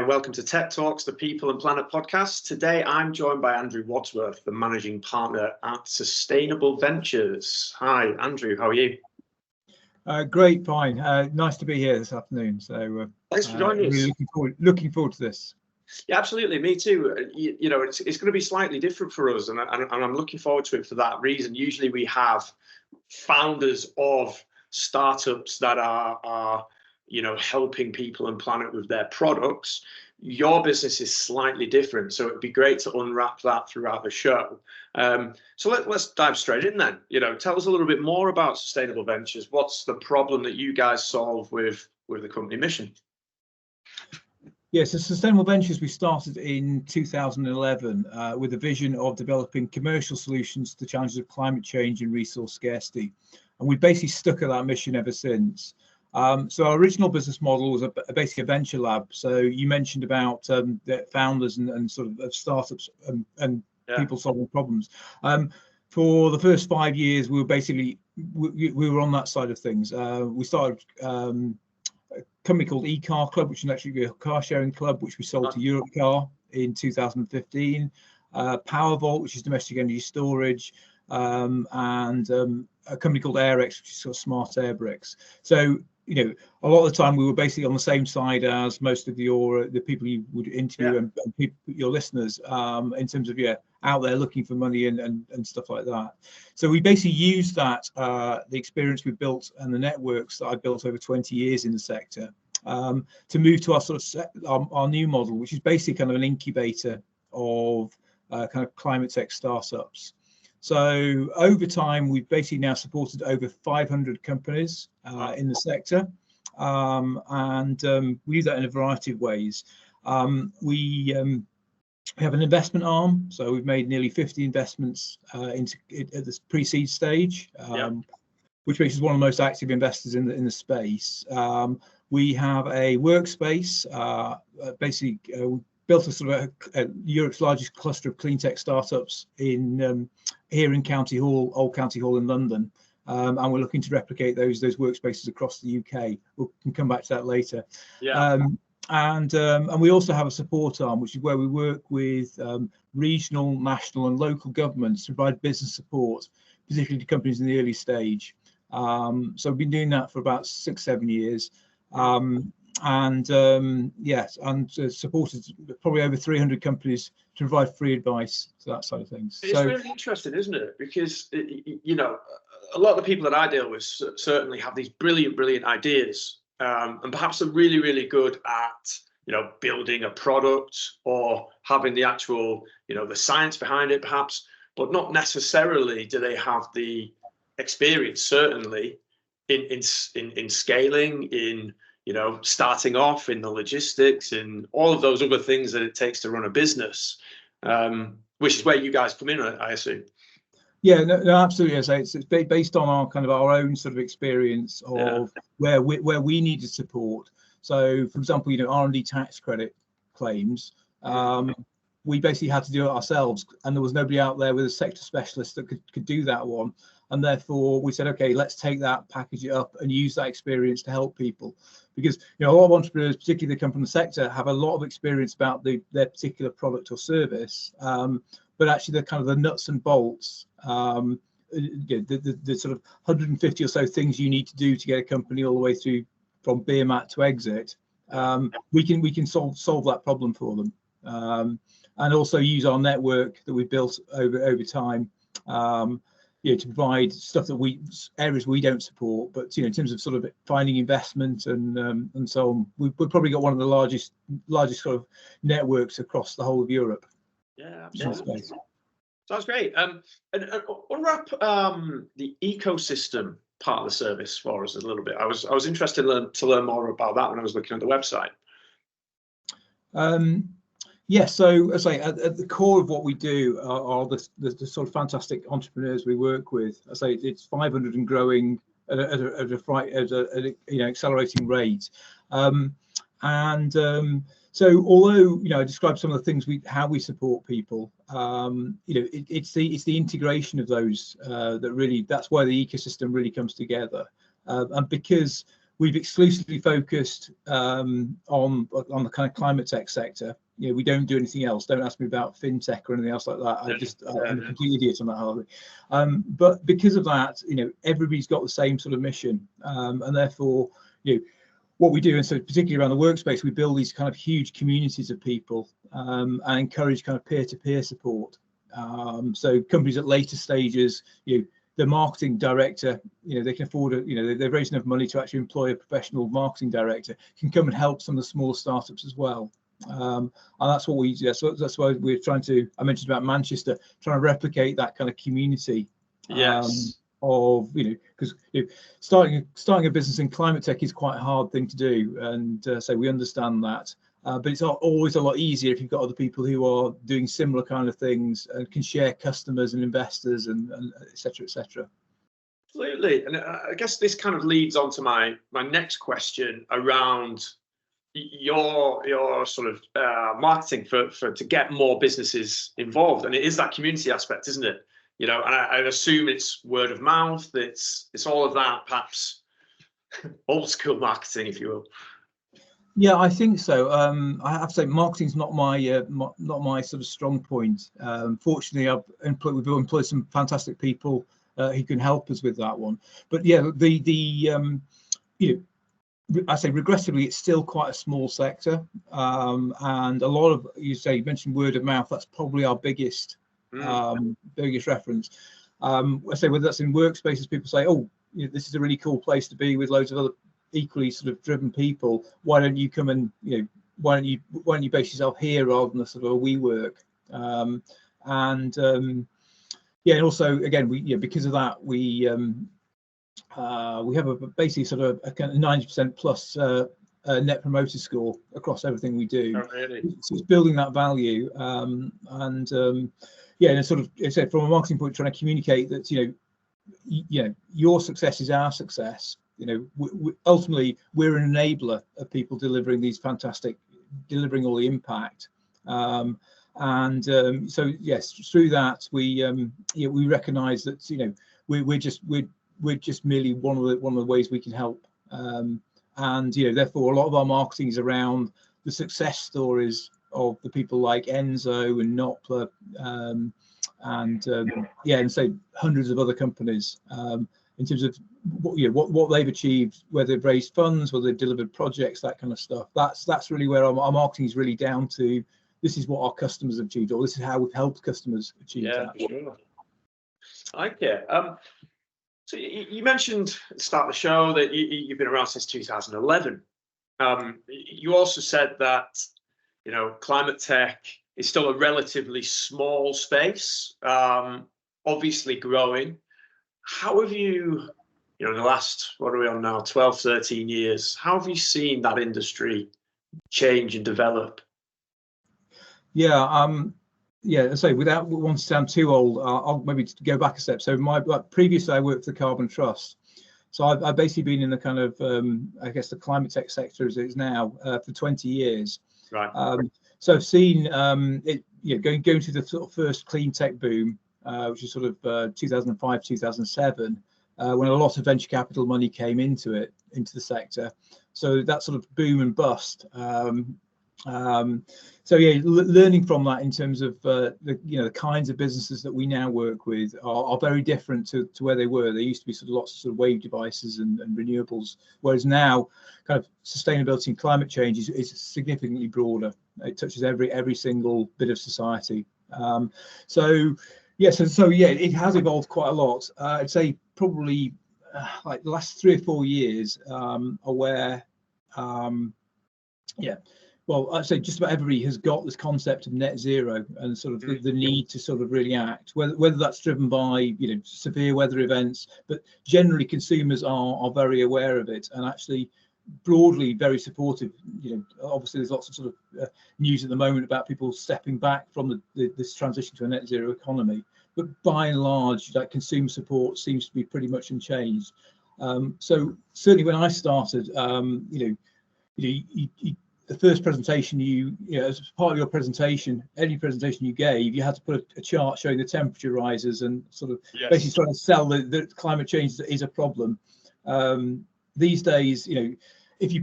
welcome to Tech Talks, the People and Planet podcast. Today, I'm joined by Andrew Wordsworth, the managing partner at Sustainable Ventures. Hi, Andrew, how are you? Great, fine. Nice to be here this afternoon. So thanks for joining us. Really looking forward to this. Yeah, absolutely. Me too. You know, it's going to be slightly different for us, and I'm looking forward to it for that reason. Usually, we have founders of startups that are helping people and planet with their products. Your business is slightly different, so it'd be great to unwrap that throughout the show. So let's dive straight in then. Tell us a little bit more about Sustainable Ventures. What's the problem that you guys solve with the company mission? Yes, so Sustainable Ventures, we started in 2011 with a vision of developing commercial solutions to the challenges of climate change and resource scarcity. And we've basically stuck at that mission ever since. So our original business model was basically a venture lab. So you mentioned about the founders and sort of startups and people solving problems. For the first 5 years, we were basically we were on that side of things. We started a company called eCar Club, which is actually a car sharing club, which we sold to Europcar in 2015. PowerVault, which is domestic energy storage, and a company called AirX, which is sort of smart air bricks. So a lot of the time we were basically on the same side as most of the people you would interview and your listeners in terms of out there looking for money and stuff like that. So we basically used that the experience we built and the networks that I built over 20 years in the sector to move to our new model, which is basically kind of an incubator of kind of climate tech startups. So over time, we've basically now supported over 500 companies in the sector, and we do that in a variety of ways. We have an investment arm, so we've made nearly 50 investments at this pre-seed stage, which makes us one of the most active investors in the space. We have a workspace, basically. Built a sort of Europe's largest cluster of clean tech startups here in County Hall, Old County Hall in London, and we're looking to replicate those workspaces across the UK. We can come back to that later. And we also have a support arm, which is where we work with regional, national, and local governments to provide business support, particularly to companies in the early stage. So we've been doing that for about 6-7 years. Supported probably over 300 companies to provide free advice to that side of things. It's really interesting, isn't it? Because a lot of the people that I deal with certainly have these brilliant ideas, and perhaps they're really, really good at building a product or having the actual the science behind it, perhaps, but not necessarily do they have the experience, certainly in scaling, in starting off, in the logistics and all of those other things that it takes to run a business, which is where you guys come in, I assume. Yeah, no, absolutely. It's based on our own sort of experience of where we needed support. So, for example, R&D tax credit claims, we basically had to do it ourselves, and there was nobody out there with a sector specialist that could do that one. And therefore, we said, okay, let's take that, package it up, and use that experience to help people. Because a lot of entrepreneurs, particularly that come from the sector, have a lot of experience about their particular product or service, but actually the nuts and bolts, the sort of 150 or so things you need to do to get a company all the way through from beer mat to exit. We can solve that problem for them, and also use our network that we've built over time. To provide stuff that areas we don't support, but in terms of sort of finding investment and so on, we've probably got one of the largest sort of networks across the whole of Europe. Yeah, absolutely. Sounds great. And unwrap the ecosystem part of the service for us a little bit. I was interested to learn more about that when I was looking at the website. Yes, so as I say, at the core of what we do are the sort of fantastic entrepreneurs we work with. I say it's 500 and growing at a accelerating rate. So although I described some of the things how we support people, it's the integration of those that's where the ecosystem really comes together, and because we've exclusively focused on the kind of climate tech sector. You know, we don't do anything else. Don't ask me about fintech or anything else like that. I'm a complete idiot on that. But because of that, you know, everybody's got the same sort of mission, and therefore, you know, what we do, and so particularly around the workspace, we build these kind of huge communities of people, and encourage kind of peer-to-peer support. So companies at later stages, you know, the marketing director, you know, they can afford it, you know, they've raised enough money to actually employ a professional marketing director, can come and help some of the smaller startups as well. And that's what we do. So that's why we're trying to, I mentioned about Manchester, trying to replicate that kind of community. Yes. Of, you know, because, you know, starting a business in climate tech is quite a hard thing to do, and so we understand that. But it's always a lot easier if you've got other people who are doing similar kind of things and can share customers and investors and et cetera, et cetera. Absolutely. And I guess this kind of leads on to my next question around your sort of marketing to get more businesses involved. And it is that community aspect, isn't it? You know, and I assume it's word of mouth. It's all of that, perhaps old school marketing, if you will. Yeah, I think so. I have to say, marketing's not my sort of strong point. Fortunately, we've employed some fantastic people who can help us with that one. But yeah, you know, I say regressively, it's still quite a small sector, and a lot of you mentioned word of mouth. That's probably our biggest reference. I say whether that's in workspaces, people say, "Oh, you know, this is a really cool place to be with loads of other equally sort of driven people. Why don't you come and, you know, why don't you base yourself here rather than a sort of a WeWork?" Yeah, and also again, because of that, we have basically sort of a kind of 90% plus net promoter score across everything we do. Oh, really? So it's building that value, yeah, and sort of, I said, from a marketing point, trying to communicate that, you know, your success is our success. You know, ultimately, we're an enabler of people delivering all the impact. So yes, through that, we recognise that, you know, we're just merely one of the ways we can help. And you know, therefore, a lot of our marketing is around the success stories of the people like Enzo and Nopla, and so hundreds of other companies, in terms of what they've achieved, whether they've raised funds, whether they've delivered projects, that kind of stuff. That's really where our marketing is really down to. This is what our customers have achieved, or this is how we've helped customers achieve that. Yeah, sure. Okay. So you mentioned at the start of the show that you've been around since 2011. You also said that, you know, climate tech is still a relatively small space, obviously growing. How have you, you know, in the last, what are we on now, 12, 13 years, how have you seen that industry change and develop? Yeah, yeah, so without wanting to sound too old, I'll maybe go back a step. So previously I worked for the Carbon Trust. So I've basically been in the kind of, I guess, the climate tech sector as it is now for 20 years. Right. So I've seen it, you know, going through the sort of first clean tech boom, which is sort of 2005, 2007, when a lot of venture capital money came into the sector. So that sort of boom and bust. So yeah, learning from that in terms of the kinds of businesses that we now work with are very different to where they were. There used to be sort of lots of, sort of wave devices and renewables, whereas now kind of sustainability and climate change is significantly broader. It touches every single bit of society. So yeah, it has evolved quite a lot. I'd say probably like the last 3 or 4 years are where well, I'd say just about everybody has got this concept of net zero and sort of the need to sort of really act, whether that's driven by, you know, severe weather events, but generally consumers are very aware of it and actually broadly very supportive. You know, obviously there's lots of sort of news at the moment about people stepping back from this transition to a net zero economy, but by and large, that consumer support seems to be pretty much unchanged. So certainly when I started, the first presentation, as part of your presentation, any presentation you gave, you had to put a chart showing the temperature rises and sort of basically trying to sell that climate change is a problem. these days, if you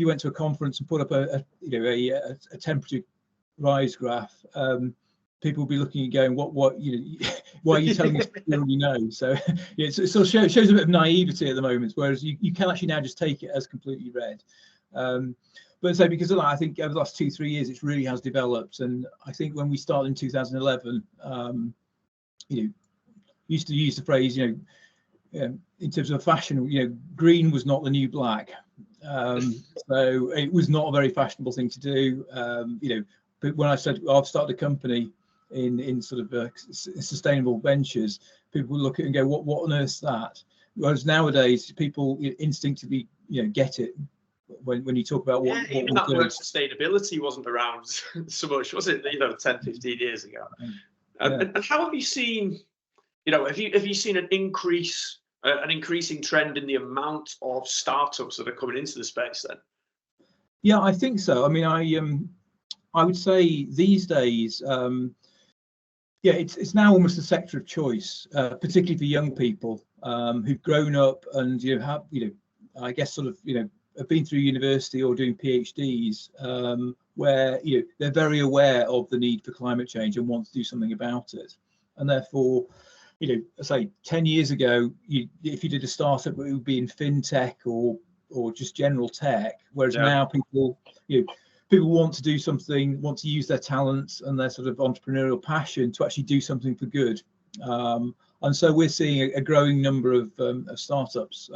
went to a conference and put up a temperature rise graph, people will be looking and going, what why are you telling us you already know? So it sort of shows a bit of naivety at the moment, whereas you can actually now just take it as completely read. But so because of that, I think over the last 2-3 years, it really has developed. And I think when we started in 2011, used to use the phrase, in terms of fashion, green was not the new black. So it was not a very fashionable thing to do. But when I said I've started a company in sort of sustainable ventures, people would look at it and go, what on earth's that? Whereas nowadays, people instinctively get it when you talk about what even that word sustainability wasn't around so much, was it? 10-15 years ago. And how have you seen? Have you seen an increasing trend in the amount of startups that are coming into the space then? Yeah, I think so. I mean, I would say these days, it's now almost a sector of choice, particularly for young people who've grown up and have I guess sort of have been through university or doing PhDs, where they're very aware of the need for climate change and want to do something about it, and therefore, say 10 years ago, if you did a startup, it would be in fintech or just general tech, whereas now people want to do something, want to use their talents and their sort of entrepreneurial passion to actually do something for good. And so we're seeing a growing number of startups.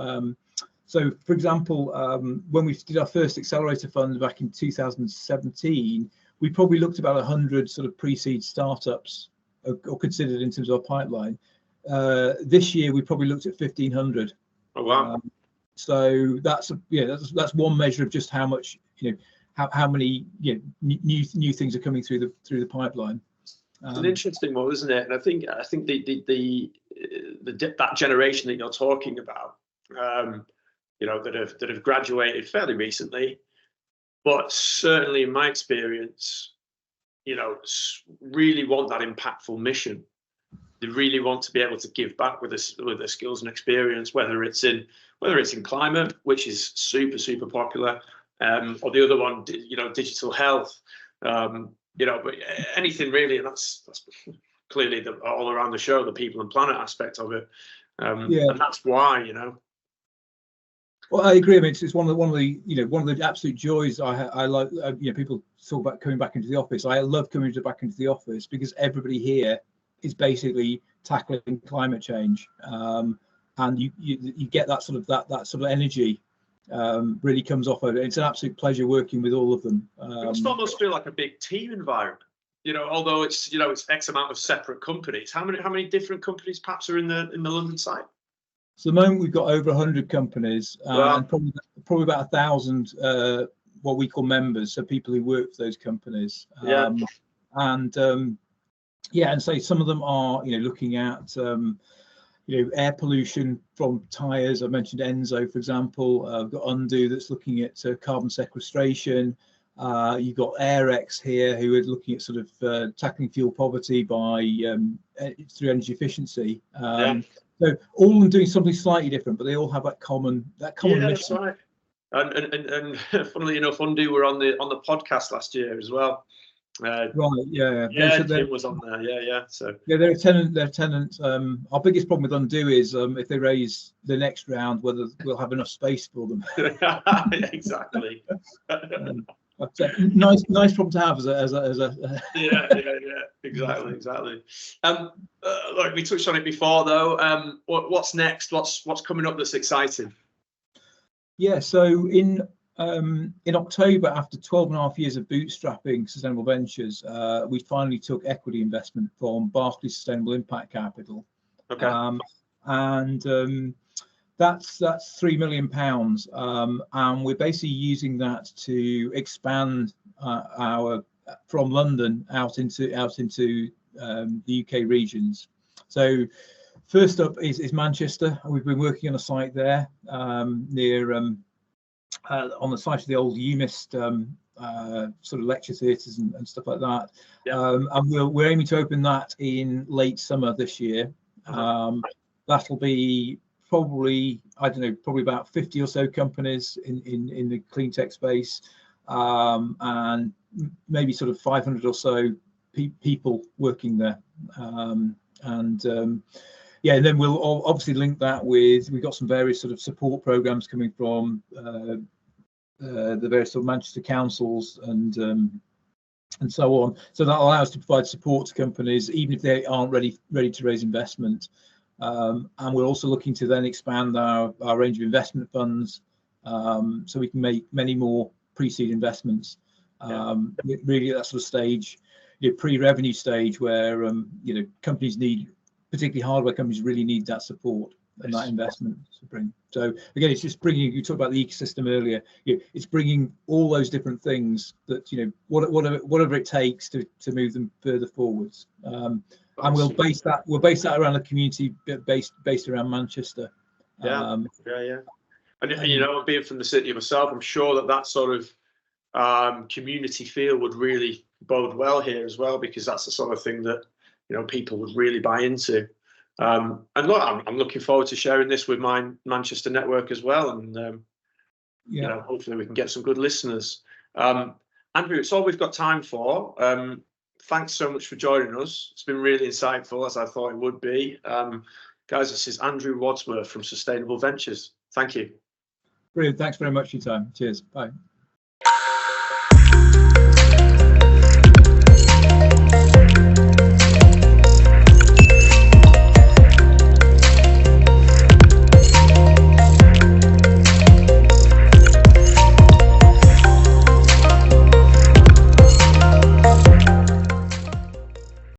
So, for example, when we did our first accelerator fund back in 2017, we probably looked at about 100 sort of pre-seed startups or considered in terms of our pipeline. This year, we probably looked at 1,500. Oh wow! So that's one measure of just how much how many new things are coming through the pipeline. It's an interesting one, isn't it? And I think that generation that you're talking about, that have graduated fairly recently, but certainly in my experience, really want that impactful mission. They really want to be able to give back with their skills and experience, whether it's in climate, which is super popular, or the other one, digital health, but anything really, and that's clearly all around the show, the people and planet aspect of it, and that's why. Well, I agree. I mean, it's one of the absolute joys I like. People talk about coming back into the office. I love coming back into the office because everybody here is basically tackling climate change, and you get that sort of energy really comes off of it. It's an absolute pleasure working with all of them. It must almost feel like a big team environment. Although it's X amount of separate companies. How many different companies perhaps are in the London site? So at the moment we've got over 100 companies and probably about 1,000 what we call members, so people who work for those companies. And so some of them are looking at air pollution from tires. I mentioned Enzo, for example. I've got Undo that's looking at carbon sequestration. You've got AirX here who are looking at sort of tackling fuel poverty by through energy efficiency. So all of them doing something slightly different, but they all have that common mission. That's right. And funnily enough, Undo were on the podcast last year as well. Right. Tim was on there. So they're a tenant. Our biggest problem with Undo is if they raise the next round, whether we'll have enough space for them. Exactly. Nice problem to have as a exactly. Like we touched on it before, though. What's next? What's coming up that's exciting? Yeah. So in October, after 12.5 years of bootstrapping Sustainable Ventures, we finally took equity investment from Barclays Sustainable Impact Capital. Okay. That's £3 million, and we're basically using that to expand from London out into the UK regions. So first up is Manchester. We've been working on a site there near on the site of the old UMIST sort of lecture theatres and stuff like that. And we're aiming to open that in late summer this year. That'll be probably, I don't know, probably about 50 or so companies in the clean tech space, and maybe sort of 500 or so people working there. Yeah, and then we'll obviously link that with, we've got some various sort of support programs coming from the various sort of Manchester councils and so on. So that allows us to provide support to companies even if they aren't ready to raise investment. And we're also looking to then expand our range of investment funds, so we can make many more pre-seed investments. Really at that sort of stage, pre-revenue stage, where companies need, particularly hardware companies, really need that support and that investment to bring. So again, it's just bringing, you talked about the ecosystem earlier, it's bringing all those different things that, whatever it takes to move them further forwards. And we'll base that around a community based around Manchester. And being from the city myself, I'm sure that sort of community feel would really bode well here as well, because that's the sort of thing that people would really buy into. And look, I'm looking forward to sharing this with my Manchester network as well, and hopefully we can get some good listeners. Andrew, it's all we've got time for. Thanks so much for joining us. It's been really insightful, as I thought it would be. Guys, this is Andrew Wordsworth from Sustainable Ventures. Thank you. Brilliant. Thanks very much for your time. Cheers. Bye.